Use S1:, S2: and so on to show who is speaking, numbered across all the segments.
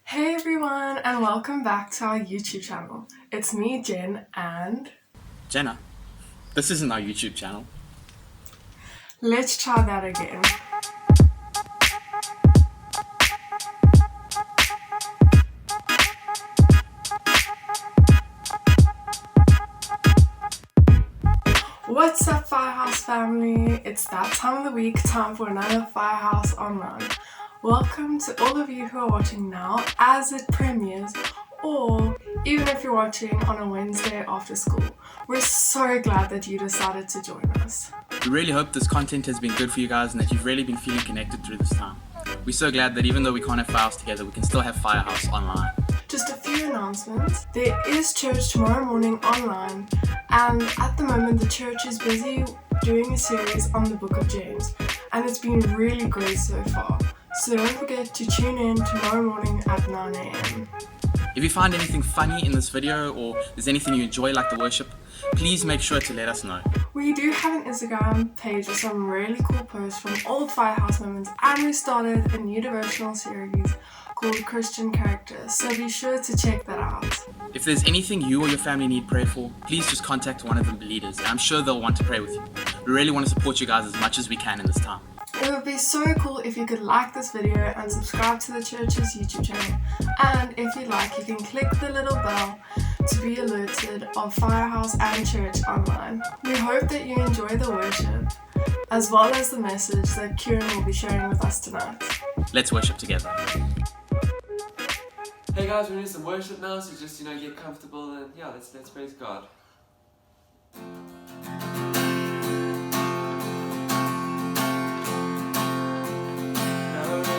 S1: Hey everyone, and welcome back to our YouTube channel. It's me, Jen, and
S2: Jenna, this isn't our YouTube channel.
S1: let's try that again. What's up, Firehouse family? It's that time of the week, time for another Firehouse Online. Welcome to all of you who are watching now as it premieres, or even if you're watching on a Wednesday after school. We're so glad that you decided to join us.
S2: We really hope this content has been good for you guys and that you've really been feeling connected through this time. We're so glad that even though we can't have Firehouse together, we can still have Firehouse online.
S1: Just a few announcements. There is church tomorrow morning online, and at the moment the church is busy doing a series on the book of James, and it's been really great so far. So don't forget to tune in tomorrow morning at 9 a.m.
S2: If you find anything funny in this video or there's anything you enjoy like the worship, please make sure to let us know.
S1: We do have an Instagram page with some really cool posts from old Firehouse moments, and we started a new devotional series called Christian Characters, so be sure to check that out.
S2: If there's anything you or your family need prayer for, please just contact one of the leaders and I'm sure they'll want to pray with you. We really want to support you guys as much as we can in this time.
S1: It would be so cool if you could like this video and subscribe to the church's YouTube channel. And if you like, you can click the little bell to be alerted of Firehouse and church online. We hope that you enjoy the worship, as well as the message that Kieran will be sharing with us tonight.
S2: Let's worship together.
S3: Hey guys, we're doing some worship now, so just get comfortable and let's praise God. Now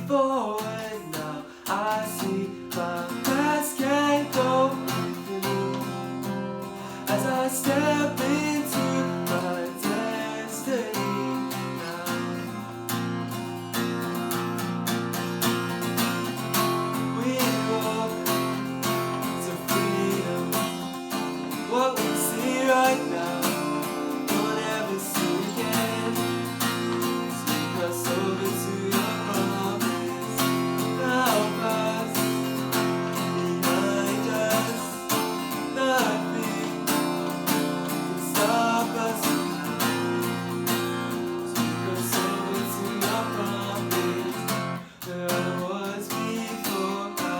S3: forward now. I see my past can't go with me as I step into my destiny now. We walk to freedom. What we see right now, we'll never see again. Take us over to your promise. Help us, behind us. Nothing can stop us now. Take us over to your promise. There I was before I.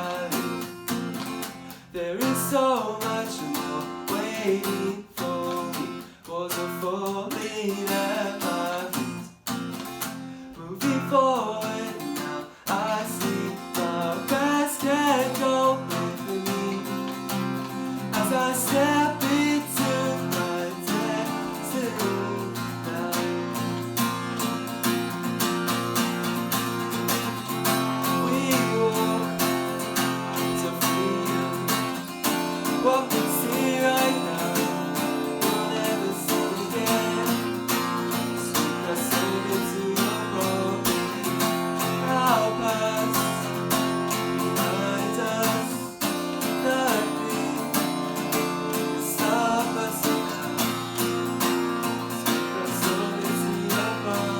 S3: There is so much more waiting for me. Wasn't falling at my feet. Moving forward now, I see my past can't go with me as I step into my destiny now. We walk to freedom. What we see right now, we'll never see again. Take us over to your promise. Help us, behind us. Nothing can stop us now. Take us over to your promise.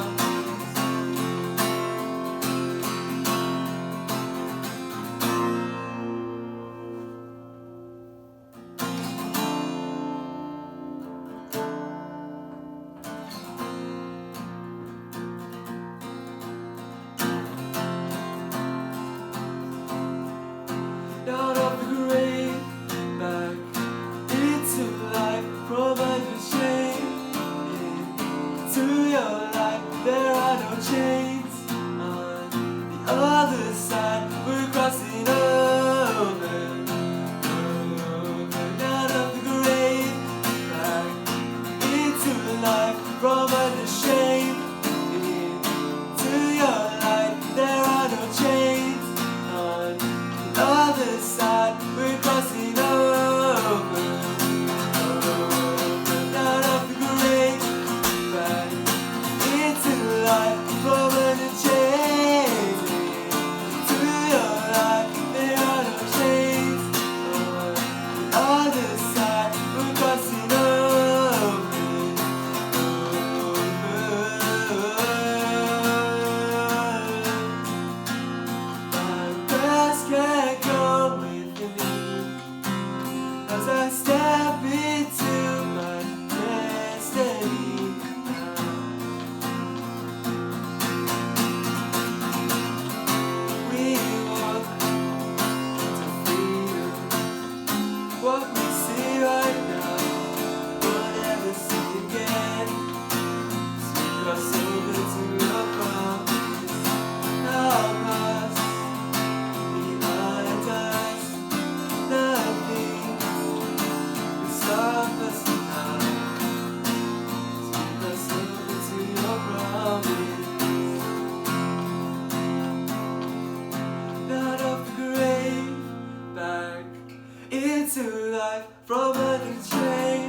S3: Out of the grave, back into life, from under shame, into your life. There are no chains on the other side. We're crossing over, out of the grave, back into life, from under shame, into your life. There are no chains on the other side. We're crossing over, out of the grave, back into life, from under chains, to your life. There are no chains on the other side. We're crossing over. My past can't go with me as I step into my destiny now. We walk to freedom. What we see right now, we'll never see again. Take us over to your promise. Help us, behind us. Nothing can stop us now. Take us over to your promise. Out of the grave, back into life, from under chain,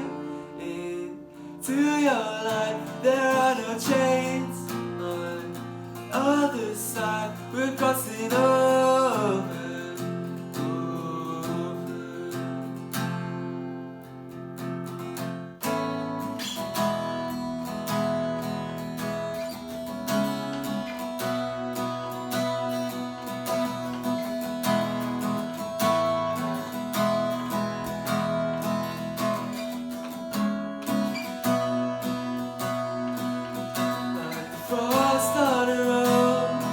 S3: into your life. There are no chains on the other side. We're crossing over. Like the frost on a rose,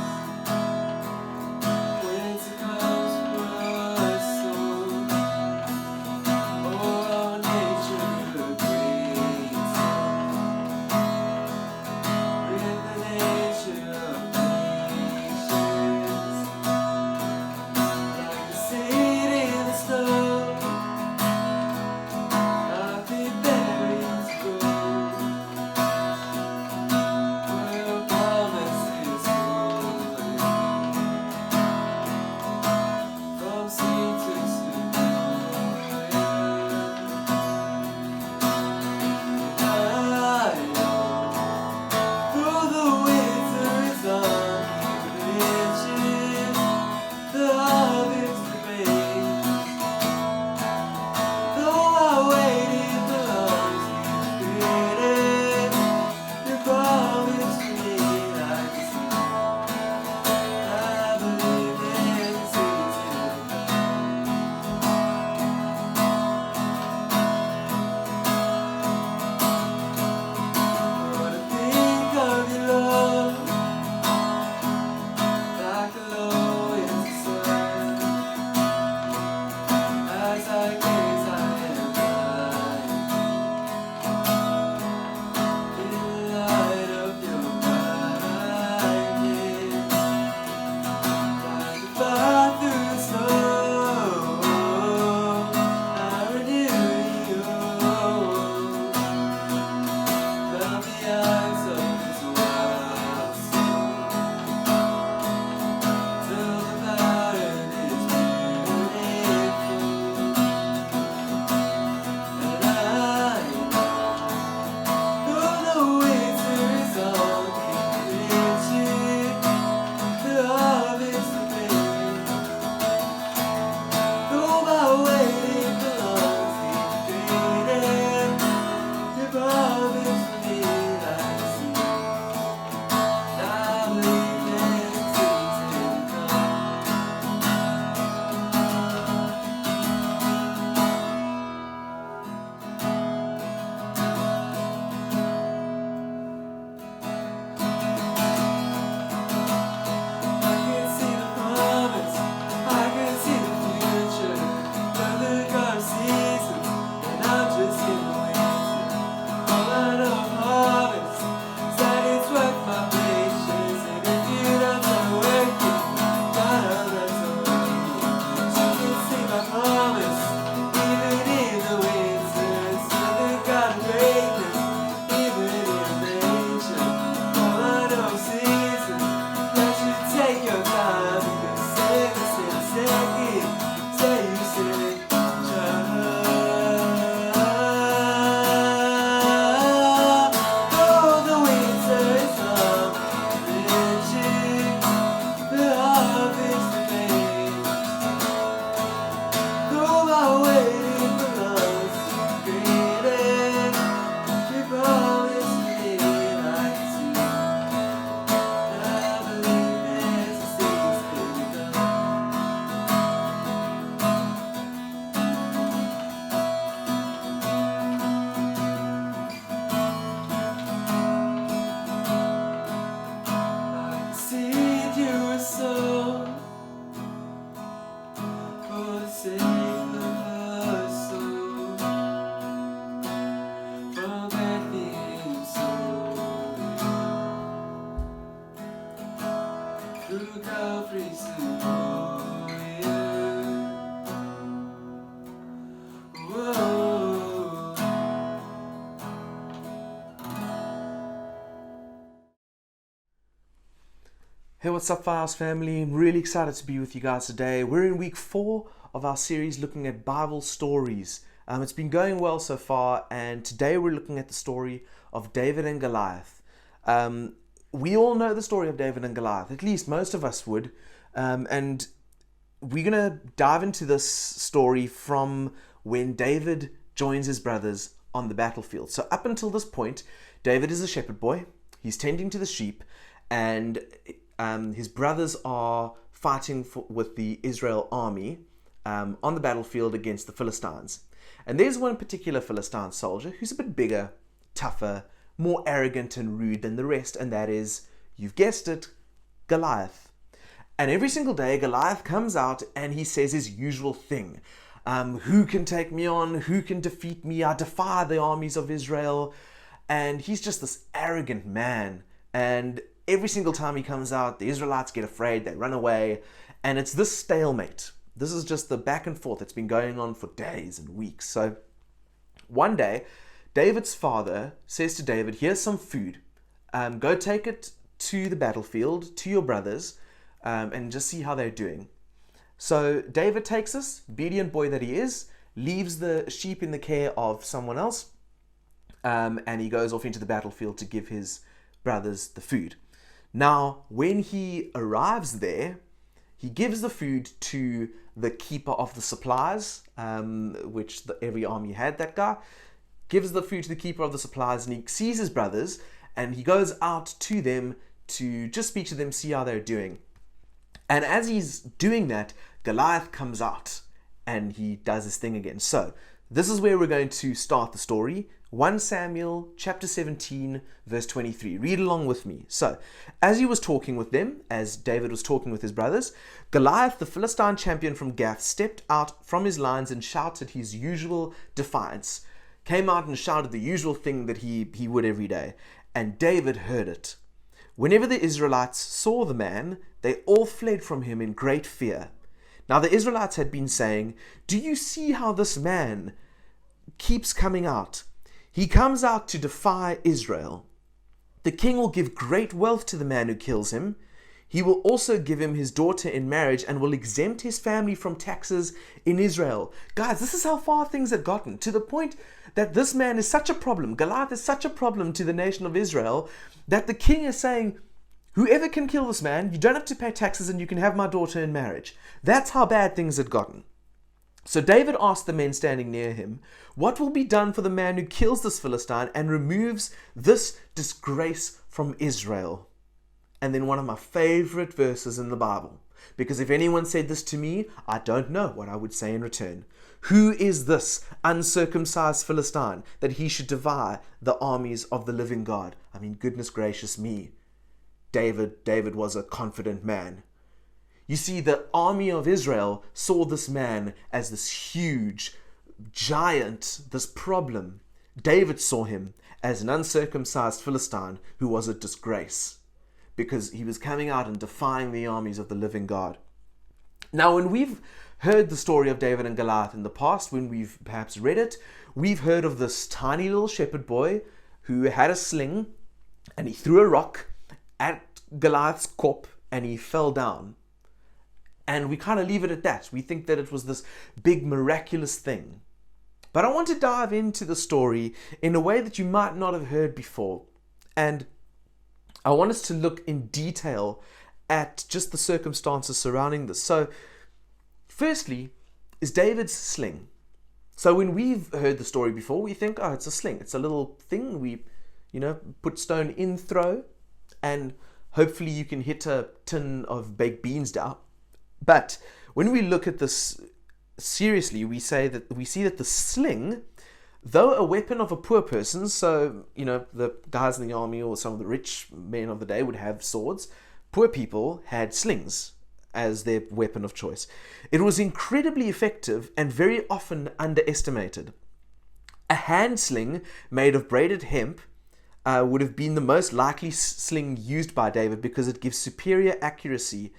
S3: 不可非是不言。
S4: Hey, what's up, Firehouse family? I'm really excited to be with you guys today. We're in week 4 of our series looking at Bible stories. It's been going well so far, and today we're looking at the story of David and Goliath. We all know the story of David and Goliath, at least most of us would, and we're going to dive into this story from when David joins his brothers on the battlefield. So up until this point, David is a shepherd boy. He's tending to the sheep, and his brothers are fighting with the Israel army on the battlefield against the Philistines. And there's one particular Philistine soldier who's a bit bigger, tougher, more arrogant and rude than the rest, and that is, you've guessed it, Goliath. And every single day, Goliath comes out and he says his usual thing. Who can take me on? Who can defeat me? I defy the armies of Israel. And he's just this arrogant man. And every single time he comes out, the Israelites get afraid, they run away, and it's this stalemate. This is just the back and forth that's been going on for days and weeks. So one day, David's father says to David, here's some food. Go take it to the battlefield, to your brothers, and just see how they're doing. So David takes this, obedient boy that he is, leaves the sheep in the care of someone else, and he goes off into the battlefield to give his brothers the food. Now, when he arrives there, he gives the food to the keeper of the supplies, which every army had, that guy. Gives the food to the keeper of the supplies, and he sees his brothers, and he goes out to them to just speak to them, see how they're doing. And as he's doing that, Goliath comes out, and he does his thing again. So, this is where we're going to start the story. 1 Samuel chapter 17 verse 23. Read along with me. So, as he was talking with them, as David was talking with his brothers, Goliath, the Philistine champion from Gath, stepped out from his lines and shouted his usual defiance. Came out and shouted the usual thing that he would every day. And David heard it. Whenever the Israelites saw the man, they all fled from him in great fear. Now the Israelites had been saying, "Do you see how this man keeps coming out? He comes out to defy Israel. The king will give great wealth to the man who kills him. He will also give him his daughter in marriage and will exempt his family from taxes in Israel." Guys, this is how far things had gotten, to the point that this man is such a problem. Goliath is such a problem to the nation of Israel that the king is saying, whoever can kill this man, you don't have to pay taxes and you can have my daughter in marriage. That's how bad things had gotten. So David asked the men standing near him, what will be done for the man who kills this Philistine and removes this disgrace from Israel? And then one of my favorite verses in the Bible, because if anyone said this to me, I don't know what I would say in return. Who is this uncircumcised Philistine that he should defy the armies of the living God? I mean, goodness gracious me. David was a confident man. You see, the army of Israel saw this man as this huge giant, this problem. David saw him as an uncircumcised Philistine who was a disgrace because he was coming out and defying the armies of the living God. Now, when we've heard the story of David and Goliath in the past, when we've perhaps read it, we've heard of this tiny little shepherd boy who had a sling and he threw a rock at Goliath's corpse and he fell down. And we kind of leave it at that. We think that it was this big miraculous thing. But I want to dive into the story in a way that you might not have heard before. And I want us to look in detail at just the circumstances surrounding this. So, firstly, is David's sling. So when we've heard the story before, we think, oh, it's a sling. It's a little thing we, put stone in, throw, and hopefully you can hit a tin of baked beans down. But when we look at this seriously, we see that the sling, though a weapon of a poor person, so, the guys in the army or some of the rich men of the day would have swords, poor people had slings as their weapon of choice. It was incredibly effective and very often underestimated. A hand sling made of braided hemp would have been the most likely sling used by David because it gives superior accuracy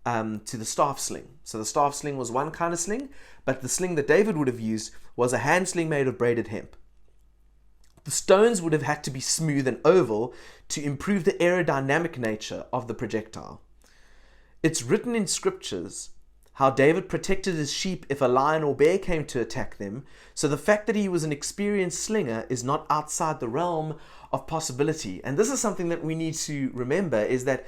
S4: to the staff sling. So the staff sling was one kind of sling, but the sling that David would have used was a hand sling made of braided hemp. The stones would have had to be smooth and oval to improve the aerodynamic nature of the projectile. It's written in scriptures how David protected his sheep if a lion or bear came to attack them, so the fact that he was an experienced slinger is not outside the realm of possibility. And this is something that we need to remember, is that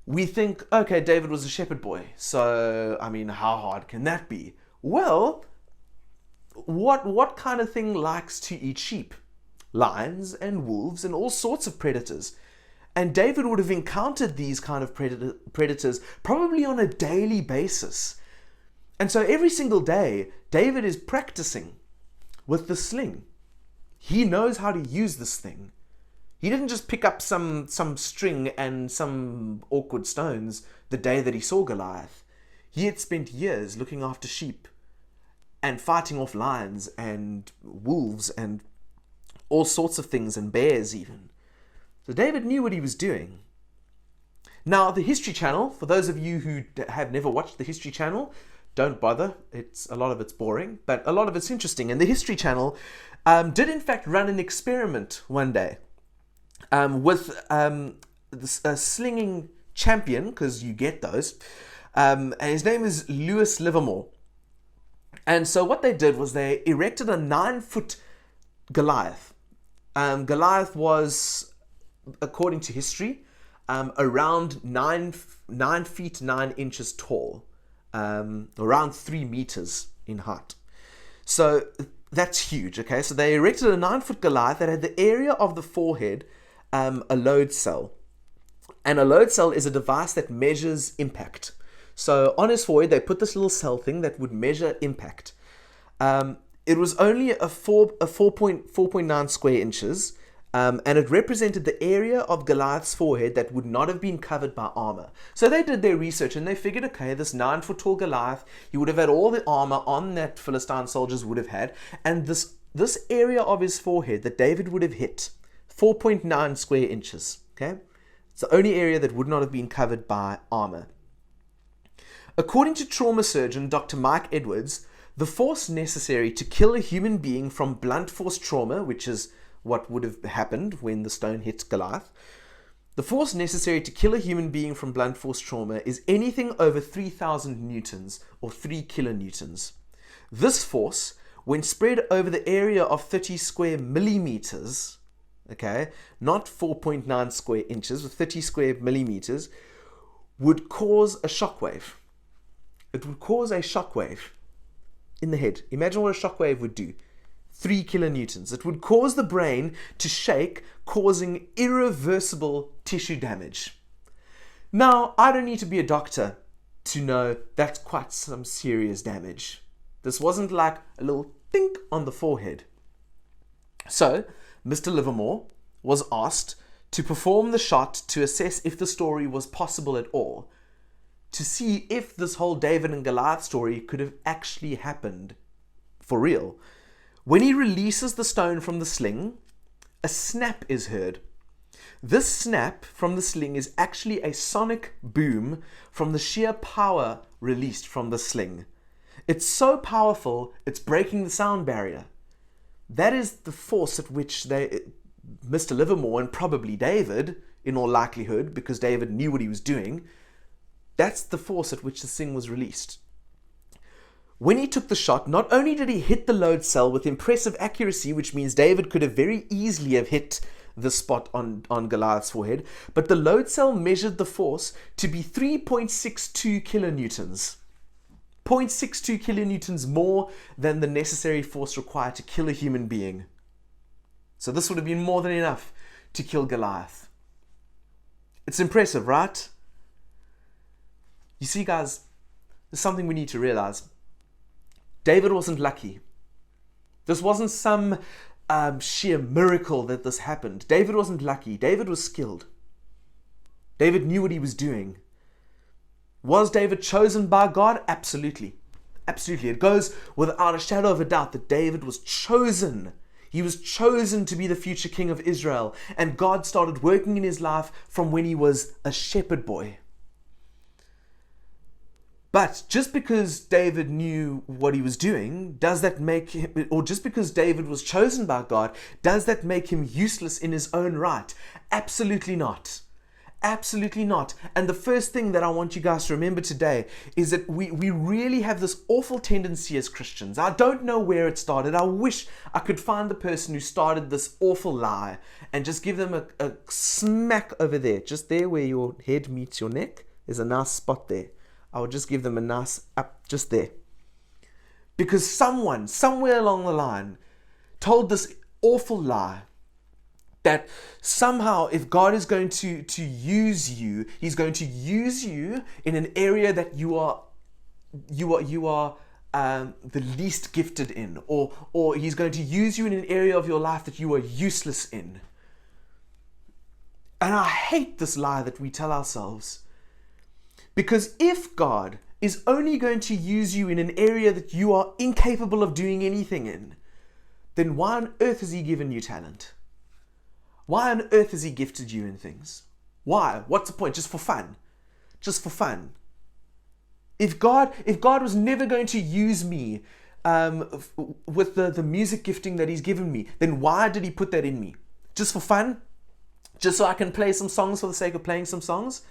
S4: we think, okay, David was a shepherd boy, so, I mean, how hard can that be? Well, what kind of thing likes to eat sheep? Lions and wolves and all sorts of predators. And David would have encountered these kind of predators probably on a daily basis. And so every single day, David is practicing with the sling. He knows how to use this thing. He didn't just pick up some string and some awkward stones the day that he saw Goliath. He had spent years looking after sheep and fighting off lions and wolves and all sorts of things, and bears even. So David knew what he was doing. Now, the History Channel, for those of you who have never watched the History Channel, don't bother. A lot of it's boring, but a lot of it's interesting. And the History Channel did in fact run an experiment one day with a slinging champion, because you get those, and his name is Lewis Livermore. And so what they did was they erected a 9-foot Goliath. Goliath was, according to history, around 9 feet 9 inches tall, around 3 meters in height. So that's huge. Okay, so they erected a 9-foot Goliath that had the area of the forehead a load cell, and a load cell is a device that measures impact. So on his forehead they put this little cell thing that would measure impact. It was only a 4.9 square inches, and it represented the area of Goliath's forehead that would not have been covered by armor. So they did their research and they figured, okay, this 9-foot tall Goliath, he would have had all the armor on that Philistine soldiers would have had, and this area of his forehead that David would have hit, 4.9 square inches. Okay, it's the only area that would not have been covered by armor. According to trauma surgeon Dr. Mike Edwards, the force necessary to kill a human being from blunt force trauma, which is what would have happened when the stone hits Goliath, the force necessary to kill a human being from blunt force trauma is anything over 3,000 newtons or 3 kilonewtons. This force, when spread over the area of 30 square millimeters, okay, not 4.9 square inches, but 30 square millimeters, would cause a shockwave. It would cause a shockwave in the head. Imagine what a shockwave would do. 3 kilonewtons. It would cause the brain to shake, causing irreversible tissue damage. Now, I don't need to be a doctor to know that's quite some serious damage. This wasn't like a little think on the forehead. So, Mr. Livermore was asked to perform the shot to assess if the story was possible at all, to see if this whole David and Goliath story could have actually happened for real. When he releases the stone from the sling, a snap is heard. This snap from the sling is actually a sonic boom from the sheer power released from the sling. It's so powerful, it's breaking the sound barrier. That is the force at which Mr. Livermore and probably David, in all likelihood, because David knew what he was doing, that's the force at which the thing was released. When he took the shot, not only did he hit the load cell with impressive accuracy, which means David could have very easily have hit the spot on Goliath's forehead, but the load cell measured the force to be 3.62 kilonewtons. 0.62 kilonewtons more than the necessary force required to kill a human being. So this would have been more than enough to kill Goliath. It's impressive, right? You see, guys, there's something we need to realize. David wasn't lucky. This wasn't some sheer miracle that this happened. David wasn't lucky. David was skilled. David knew what he was doing. Was David chosen by God? Absolutely. Absolutely. It goes without a shadow of a doubt that David was chosen. He was chosen to be the future king of Israel, and God started working in his life from when he was a shepherd boy. But just because David knew what he was doing, does that make him, or just because David was chosen by God, does that make him useless in his own right? Absolutely not. Absolutely not. And the first thing that I want you guys to remember today is that we really have this awful tendency as Christians. I don't know where it started. I wish I could find the person who started this awful lie and just give them a smack over there. Just there where your head meets your neck. There's a nice spot there. I would just give them a nice up just there. Because someone, somewhere along the line, told this awful lie that somehow if God is going to use you, he's going to use you in an area that you are the least gifted in, or he's going to use you in an area of your life that you are useless in. And I hate this lie that we tell ourselves. Because if God is only going to use you in an area that you are incapable of doing anything in, then why on earth has he given you talent? Why on earth has he gifted you in things? Why? What's the point? Just for fun. Just for fun. If God was never going to use me with the music gifting that he's given me, then why did he put that in me? Just for fun? Just so I can play some songs for the sake of playing some songs?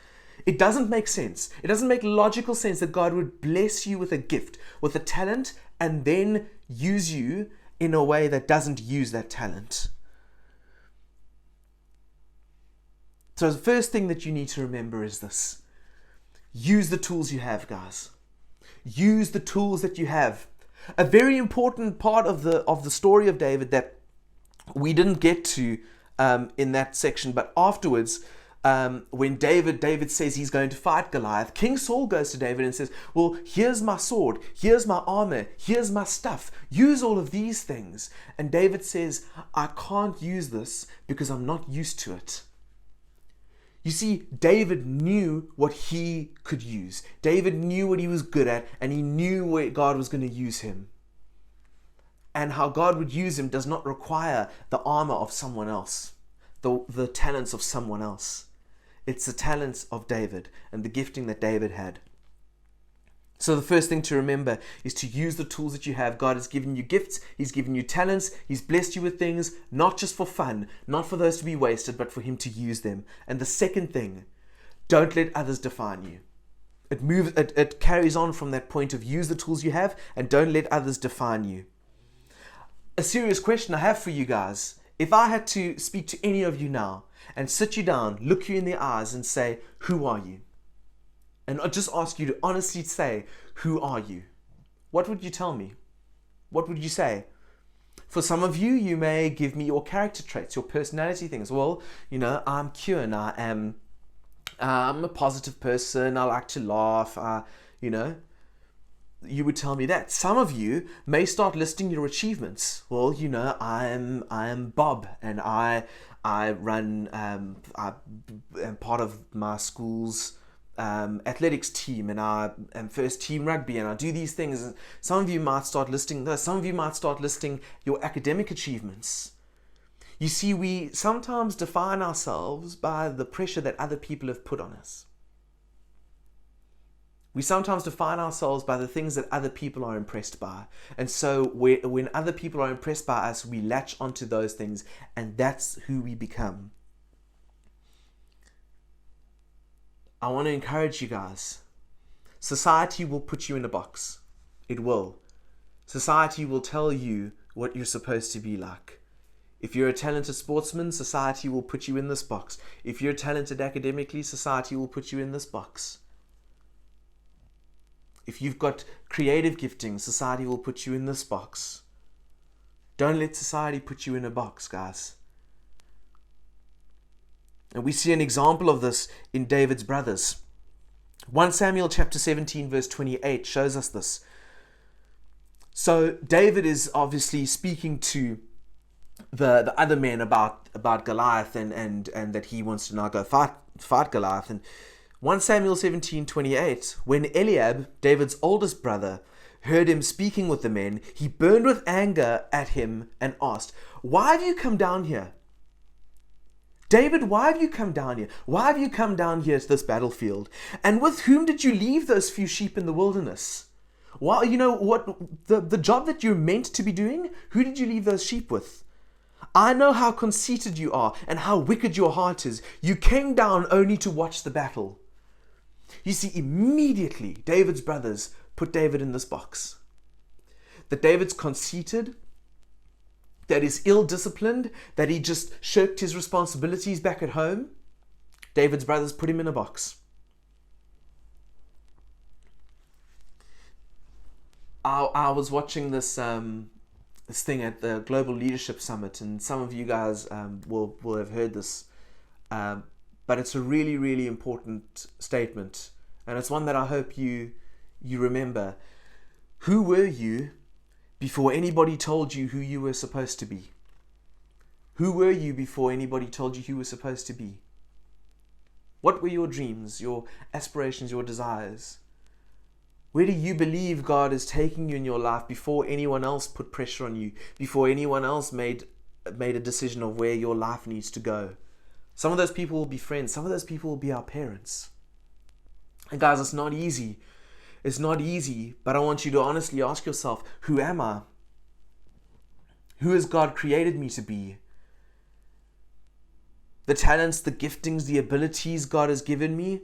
S4: It doesn't make sense. It doesn't make logical sense that God would bless you with a gift, with a talent, and then use you in a way that doesn't use that talent. So the first thing that you need to remember is this. Use the tools you have, guys. Use the tools that you have. A very important part of the story of David that we didn't get to in that section, but afterwards, when David says he's going to fight Goliath, King Saul goes to David and says, well, here's my sword, here's my armor, here's my stuff. Use all of these things. And David says, I can't use this because I'm not used to it. You see, David knew what he could use. David knew what he was good at, and he knew where God was going to use him. And how God would use him does not require the armor of someone else, the talents of someone else. It's the talents of David and the gifting that David had. So the first thing to remember is to use the tools that you have. God has given you gifts. He's given you talents. He's blessed you with things, not just for fun, not for those to be wasted, but for him to use them. And the second thing, don't let others define you. It carries on from that point of use the tools you have and don't let others define you. A serious question I have for you guys. If I had to speak to any of you now and sit you down, look you in the eyes and say, who are you? And I'll just ask you to honestly say, who are you? What would you tell me? What would you say? For some of you, you may give me your character traits, your personality things. Well, I'm Kieran. I'm a positive person. I like to laugh. You would tell me that. Some of you may start listing your achievements. Well, I am Bob, and I run. I am part of my school's athletics team, and I am first team rugby, and I do these things. Some of you might start listing those. Some of you might start listing your academic achievements. You see, we sometimes define ourselves by the pressure that other people have put on us. We sometimes define ourselves by the things that other people are impressed by. And so when other people are impressed by us, we latch onto those things, and that's who we become. I want to encourage you guys. Society will put you in a box. It will. Society will tell you what you're supposed to be like. If you're a talented sportsman, society will put you in this box. If you're talented academically, society will put you in this box. If you've got creative gifting, society will put you in this box. Don't let society put you in a box, guys. And we see an example of this in David's brothers. 1 Samuel chapter 17 verse 28 shows us this. So David is obviously speaking to the other men about Goliath and that he wants to now go fight Goliath. And 1 Samuel 17:28, when Eliab, David's oldest brother, heard him speaking with the men, he burned with anger at him and asked, "Why have you come down here? David, why have you come down here? Why have you come down here to this battlefield? And with whom did you leave those few sheep in the wilderness? Well, you know what, the job that you're meant to be doing, who did you leave those sheep with? I know how conceited you are and how wicked your heart is. You came down only to watch the battle." You see, immediately David's brothers put David in this box. That David's conceited, that he's ill-disciplined, that he just shirked his responsibilities back at home. David's brothers put him in a box. I was watching this thing at the Global Leadership Summit, and some of you guys will have heard this, but it's a really, really important statement, and it's one that I hope you remember. Who were you before anybody told you who you were supposed to be? Who were you before anybody told you who you were supposed to be? What were your dreams, your aspirations, your desires? Where do you believe God is taking you in your life before anyone else put pressure on you, before anyone else made a decision of where your life needs to go? Some of those people will be friends. Some of those people will be our parents. And guys, it's not easy. It's not easy, but I want you to honestly ask yourself, who am I? Who has God created me to be? The talents, the giftings, the abilities God has given me,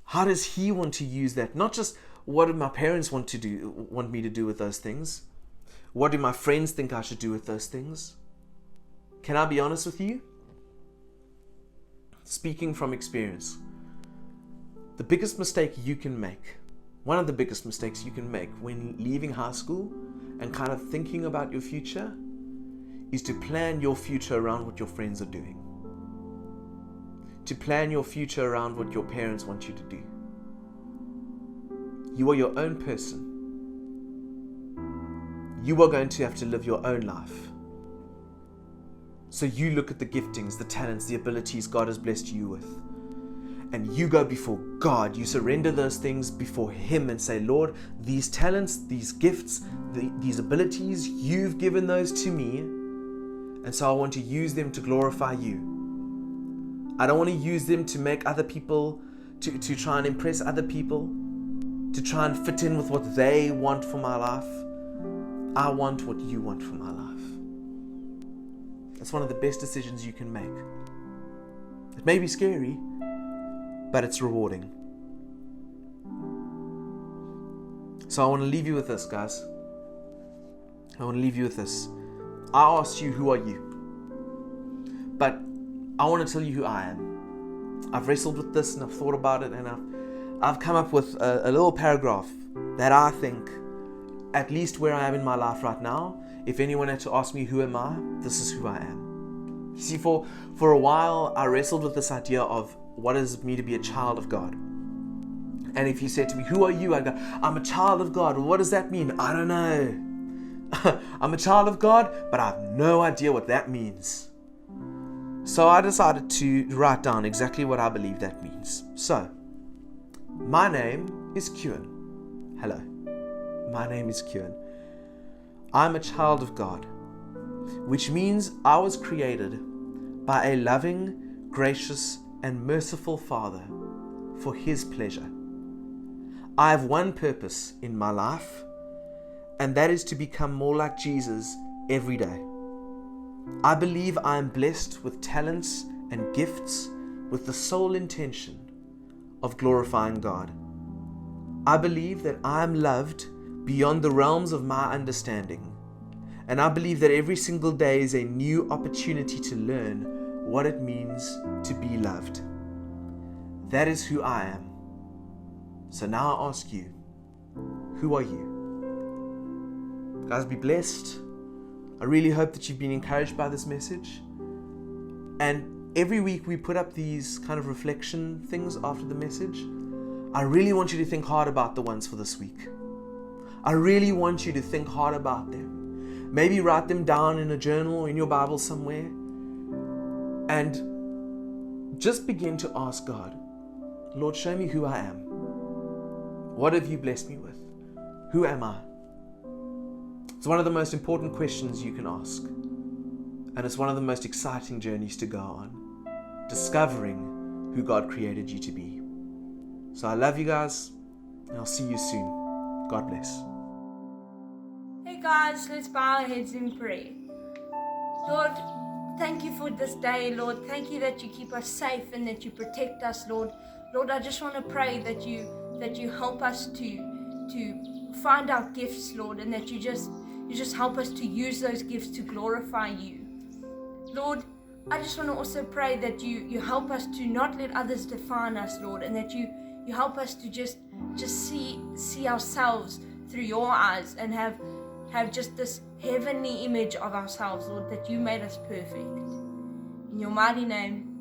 S4: how does He want to use that? Not just what do my parents want me to do with those things? What do my friends think I should do with those things? Can I be honest with you? Speaking from experience, the biggest mistake you can make, one of the biggest mistakes you can make when leaving high school and kind of thinking about your future, is to plan your future around what your friends are doing. To plan your future around what your parents want you to do. You are your own person. You are going to have to live your own life. So you look at the giftings, the talents, the abilities God has blessed you with. And you go before God. You surrender those things before Him and say, "Lord, these talents, these gifts, these abilities, you've given those to me. And so I want to use them to glorify you. I don't want to use them to make other people, to try and impress other people, to try and fit in with what they want for my life. I want what you want for my life." That's one of the best decisions you can make. It may be scary, but it's rewarding. So I want to leave you with this, guys. I want to leave you with this. I asked you, who are you? But I want to tell you who I am. I've wrestled with this and I've thought about it, and I've come up with a little paragraph that I think, at least where I am in my life right now, if anyone had to ask me who am I, this is who I am. You see, for a while I wrestled with this idea of what does it mean to be a child of God. And if you said to me, who are you? I'd go, I'm a child of God. What does that mean? I don't know. I'm a child of God, but I have no idea what that means. So I decided to write down exactly what I believe that means. So, my name is Kieran. Hello. My name is Kieran. I'm a child of God, which means I was created by a loving, gracious, and merciful Father for His pleasure. I have one purpose in my life, and that is to become more like Jesus every day. I believe I am blessed with talents and gifts with the sole intention of glorifying God. I believe that I am loved beyond the realms of my understanding, and I believe that every single day is a new opportunity to learn what it means to be loved. That is who I am. So now I ask you, who are you? Guys, be blessed. I really hope that you've been encouraged by this message. And every week we put up these kind of reflection things after the message. I really want you to think hard about the ones for this week. I really want you to think hard about them. Maybe write them down in a journal or in your Bible somewhere. And just begin to ask God, Lord, show me who I am. What have you blessed me with? Who am I? It's one of the most important questions you can ask. And it's one of the most exciting journeys to go on. Discovering who God created you to be. So I love you guys, and I'll see you soon. God bless.
S5: Hey guys, let's bow our heads in prayer. Lord, thank you for this day, Lord. Thank you that you keep us safe and that you protect us, Lord. Lord, I just want to pray that you help us to find our gifts, Lord, and that you just help us to use those gifts to glorify you. Lord, I just want to also pray that you help us to not let others define us, Lord, and that you help us to just see ourselves through your eyes and have just this heavenly image of ourselves, Lord, that you made us perfect. In your mighty name,